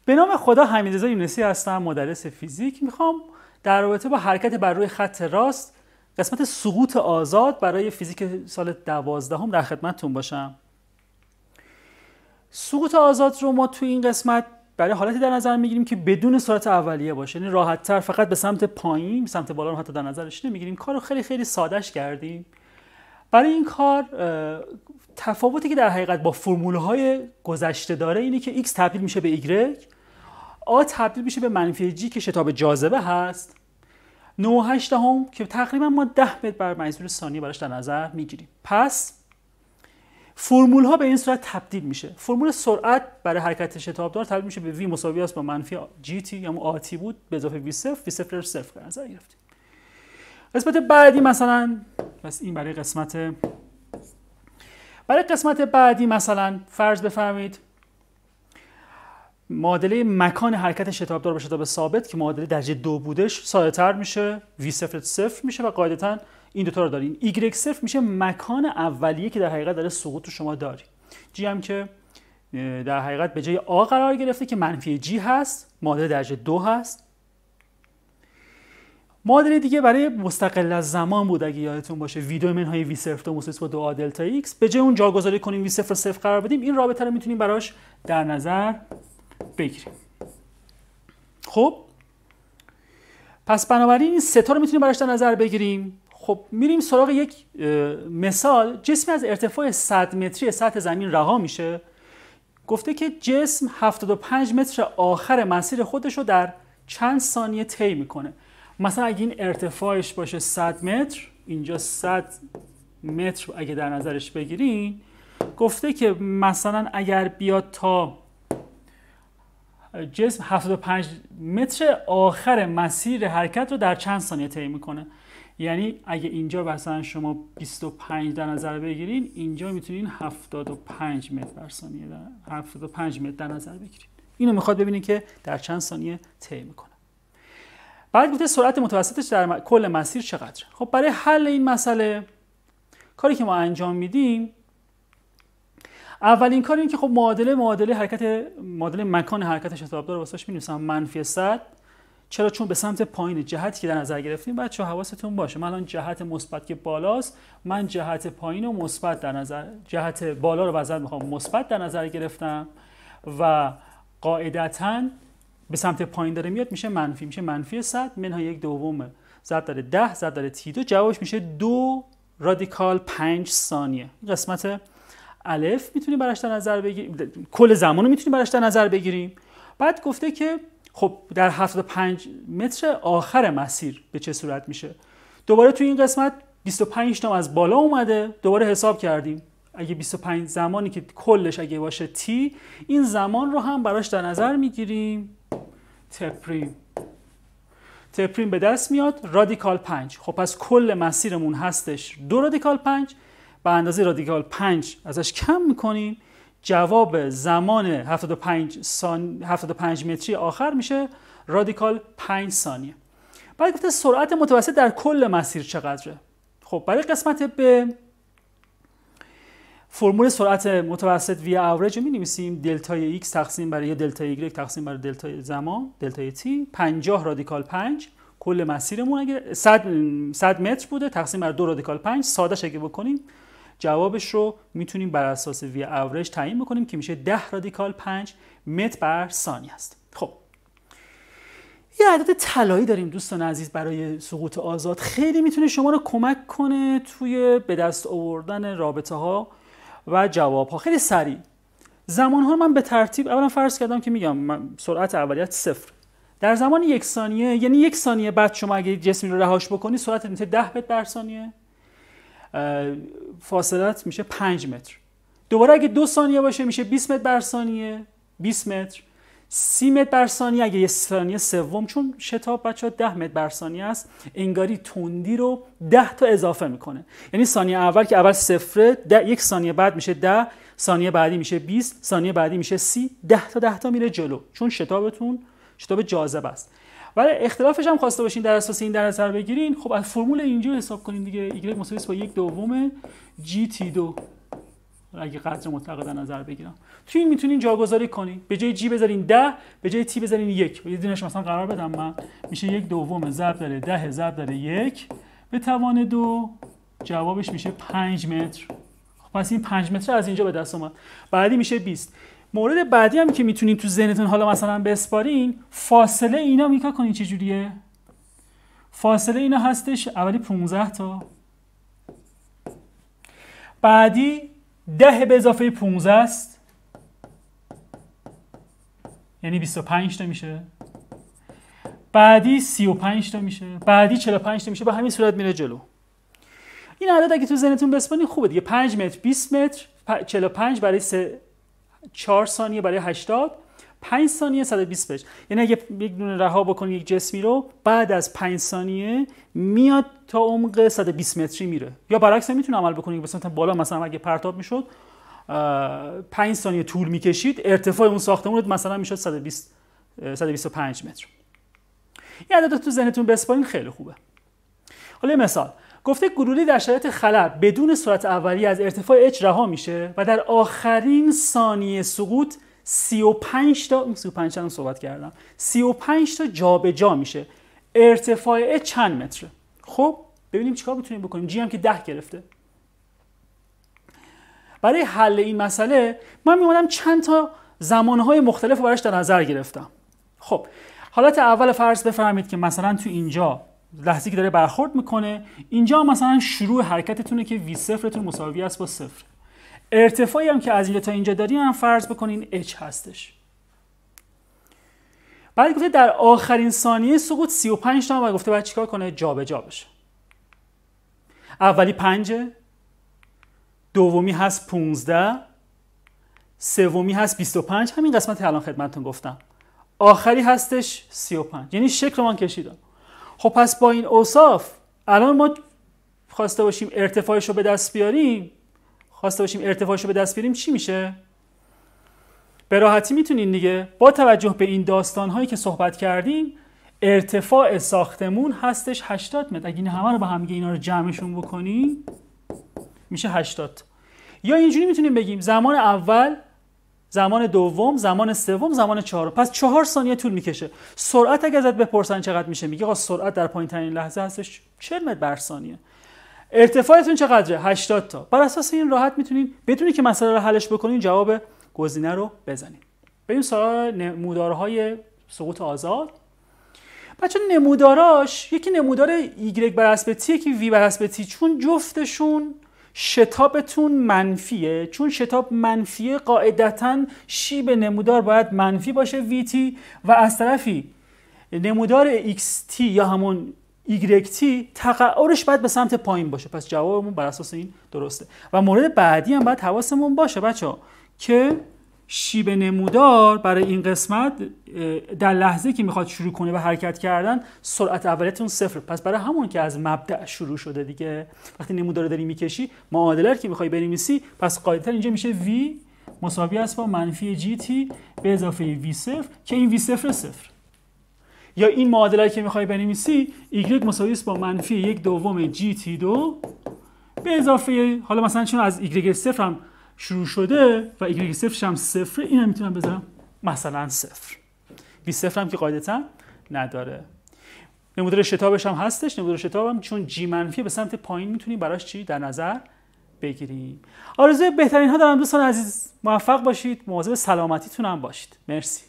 به نام خدا، حمیدرضا یونسی هستم، مدرس فیزیک. میخوام در رابطه با حرکت بر روی خط راست قسمت سقوط آزاد برای فیزیک سال 12 در خدمتتون باشم. سقوط آزاد رو ما توی این قسمت برای حالتی در نظر میگیریم که بدون سرعت اولیه باشه، یعنی راحت تر فقط به سمت پایین، به سمت بالا رو حتی در نظرش نمیگیریم. کارو خیلی خیلی سادهش کردیم. برای این کار تفاوتی که در حقیقت با فرمول‌های گذشته داره اینه که x تبدیل میشه به y، a تبدیل میشه به منفی g که شتاب جاذبه هست، 9.8 که تقریبا ما 10 متر بر مجذور ثانیه براش در نظر میگیریم. پس فرمول ها به این صورت تبدیل میشه. فرمول سرعت برای حرکت شتابدار تبدیل میشه به v مساوی است با منفی gt یا آتی بود به اضافه v صفر رو صفر در نظر گرفتیم. قسمت بعدی مثلا، بس این برای قسمت بعدی مثلا فرض بفرمایید معادله مکان حرکت شتابدار با شتاب ثابت که معادله درجه 2 بودش ساده‌تر میشه، v صفر میشه و قاعدتاً این دوتا رو داریم. y صفر میشه مکان اولیه که در حقیقت داره سقوط رو شما داری. g هم که در حقیقت به جای a قرار گرفته که منفی g هست، معادله درجه 2 هست. معادله دیگه برای مستقل از زمان بود اگه یادتون باشه، v2 منهای v صفر مساوی با 2a دلتا x. به جای اون جاگذاری کنیم v صفر قرار بدیم، این رابطه رو میتونیم براش در نظر بگیریم. خب پس بنابراین این سه تا رو میتونیم براش در نظر بگیریم. خب میریم سراغ یک مثال. جسمی از ارتفاع 100 متری سطح زمین رها میشه. گفته که جسم 75 متر آخر مسیر خودش رو در چند ثانیه طی میکنه. مثلا اگه این ارتفاعش باشه 100 متر، اینجا 100 متر اگه در نظرش بگیریم، گفته که مثلا اگر بیاد تا جسم 75 متر آخر مسیر حرکت رو در چند ثانیه طی میکنه. یعنی اگه اینجا مثلا شما 25 در نظر بگیرین، اینجا میتونین 75 متر در ثانیه 75 متر در نظر بگیرین. اینو میخواد ببینین که در چند ثانیه طی میکنه. بعد گفته سرعت متوسطش در کل مسیر چقدره. خب برای حل این مسئله کاری که ما انجام میدیم، اولین کار اینه که خب معادله مکان حرکت شتابدار رو واسش می‌نویسم منفی 100. چرا؟ چون به سمت پایین جهتی که در نظر گرفتیم بچه‌ها حواستون باشه. من الان جهت مثبت که بالاست، من جهت پایین و مثبت در نظر، جهت بالا رو وزن می‌خوام مثبت در نظر گرفتم و قاعدتاً به سمت پایین داره میاد، میشه منفی 100 منهای 1/2 ضرب در 10 ضرب در t2. جوابش میشه 2 رادیکال 5 ثانیه. این قسمت الف میتونیم براش در نظر بگیریم، کل زمان رو میتونیم براش در نظر بگیریم. بعد گفته که خب در 75 متر آخر مسیر به چه صورت میشه. دوباره توی این قسمت 25 تا از بالا اومده، دوباره حساب کردیم. اگه 25 زمانی که کلش اگه باشه t، این زمان رو هم براش در نظر میگیریم. تپریم به دست میاد رادیکال 5. خب پس کل مسیرمون هستش 2 رادیکال 5. به اندازه رادیکال 5 ازش کم میکنیم، جواب زمان 75 متری آخر میشه رادیکال 5 ثانیه. بعد گفته سرعت متوسط در کل مسیر چقدره. خب برای قسمت به فرمول سرعت متوسط وی اوریج می نویسیم دلتای x تقسیم بر دلتای y تقسیم بر دلتای زمان دلتای t. 50 رادیکال 5 کل مسیرمون اگه 100 متر بوده تقسیم بر 2 رادیکال 5. سادهش اگه بکنیم جوابش رو میتونیم بر اساس وی اوریج تعیین بکنیم که میشه 10 رادیکال 5 متر بر ثانیه است. خب یه عدد طلایی داریم دوستان عزیز برای سقوط آزاد. خیلی میتونه شما رو کمک کنه توی به دست آوردن رابطه ها و جواب ها. خیلی سریع زمان ها من به ترتیب اولا فرض کردم که میگم سرعت اولیت 0 در زمان 1 ثانیه، یعنی 1 ثانیه بعد شما اگه جسمی رو رهاش بکنی سرعت میشه 10 متر بر ثانیه، فاصلت میشه 5 متر. دوباره اگه 2 ثانیه باشه میشه 20 متر بر ثانیه، 20 متر. 30 متر بر ثانیه اگه 1 ثانیه سوم، چون شتاب بچه‌ها 10 متر بر ثانیه است، انگاری تندی رو 10 تا اضافه میکنه. یعنی ثانیه اول که اول 0، 1 ثانیه بعد میشه 10، ثانیه بعدی میشه 20، ثانیه بعدی میشه 30، 10 تا میره جلو، چون شتابتون شتاب جاذبه است. ولی اختلافش هم خواسته باشین در اساس این در نظر بگیرین. خب از فرمول اینجا حساب کنین دیگه. y مساوی با 1/2 GT2 اگه قدر مطلق در نظر بگیرم. توی این میتونین جاگذاری کنین، به جای جی بذارین 10، به جای تی بذارین 1. یه دونش مثلا قرار بدم من، میشه 1/2 ضرب در 10 ضرب در 1 به توان 2. جوابش میشه 5 متر. پس این 5 متر از اینجا به دست اومد. بعدی میشه 20. مورد بعدی هم که میتونین تو ذهنتون حالا مثلا بسپارین، فاصله اینا میگه کنین چه جوریه؟ فاصله اینا هستش اولی 15 تا، بعدی 10 به اضافه 15 است، یعنی 25 تا میشه، بعدی 35 تا میشه، بعدی 45 تا میشه. به همین صورت میره جلو. این عدد اگه تو ذهنتون بسپارین خوبه دیگه. 5 متر 20 متر 45 برای 4 ثانیه برای 80، 5 ثانیه 120 متر. یعنی اگه یک دونه رها بکنی یک جسمی رو، بعد از 5 ثانیه میاد تا عمق 120 متری میره. یا برعکس میتونه عمل بکنی، مثلا بالا مثلا اگه پرتاب میشد 5 ثانیه طول میکشید، ارتفاع اون ساختمون مثلا میشد 125 متر. این عدد تو ذهنتون بسپارین خیلی خوبه. حالا مثال گفته گلوله در شرایط خلا بدون سرعت اولیه از ارتفاع h رها میشه و در آخرین ثانیه سقوط 35 تا 35 تا جابجا میشه. ارتفاع h چند متره؟ خب ببینیم چیکار میتونیم بکنیم. جی هم که 10 گرفته. برای حل این مسئله من میومدم چند تا زمانهای مختلف رو براش در نظر گرفتم. خب حالت اول فرض بفرمایید که مثلا تو اینجا لحظه‌ای که داره برخورد میکنه، اینجا مثلا شروع حرکتتونه که v صفرتون مساوی است با 0. ارتفاعی هم که از اینجا تا اینجا داریم هم فرض بکنین h هستش. بعد گفته در آخرین ثانیه سقوط 35 تا و گفته باید چیکار کنه؟ جابجا بشه. اولی 5، دومی هست 15، سومی هست 25، همین قسمت الان خدمتتون گفتم. آخری هستش 35، یعنی شکل من کشیدم. خب پس با این اوصاف الان ما خواسته باشیم ارتفاعش رو به دست بیاریم، چی میشه؟ به راحتی میتونین دیگه با توجه به این داستان‌هایی که صحبت کردیم، ارتفاع ساختمون هستش 80 متر. اگه این همه رو با هم اینا رو جمعشون بکنیم میشه 80. یا اینجوری میتونیم بگیم زمان اول، زمان دوم، زمان سوم، زمان چهارم. پس 4 ثانیه طول میکشه. سرعت اگه ازت بپرسن چقدر میشه، میگه آقا سرعت در پایین‌ترین لحظه هستش 40 متر بر ثانیه. ارتفاعتون چقدره؟ 80 تا. بر اساس این راحت میتونین بدونی که مسئله رو حلش بکنین جواب گزینه رو بزنین. بریم سراغ نمودارهای سقوط آزاد. بچه نموداراش یکی نمودار y بر حسب t، یکی v بر حسب t. چون جفتشون شتابتون منفیه، چون شتاب منفیه قاعدتاً شیب نمودار باید منفی باشه vt، و از طرفی نمودار xt یا همون yt تقعرش باید به سمت پایین باشه. پس جوابمون بر اساس این درسته. و مورد بعدی هم باید حواسمون باشه بچه‌ها که شیب نمودار برای این قسمت در لحظه که میخواد شروع کنه به حرکت کردن سرعت اولیتون 0. پس برای همون که از مبدأ شروع شده دیگه. وقتی نمودار رو داری میکشی، معادله رو که میخوای بنویسی، پس قاعدتا اینجا میشه v مساوی است با منفی gt به اضافه v0 که این v0 0. یا این معادله که میخوای بنویسی y مساوی است با منفی 1/2 gt2 به اضافه، حالا مثلا چون از y0 هم شروع شده و y صفرش هم 0، این هم میتونم بذارم مثلا 0. v صفر هم که قاعدتا نداره. نمودار شتابش هم هستش. نمودار شتاب هم چون g منفی به سمت پایین میتونیم براش چی در نظر بگیریم. آرزوی بهترین ها دارم دوستان عزیز. موفق باشید، مواظب سلامتیتون هم باشید. مرسی.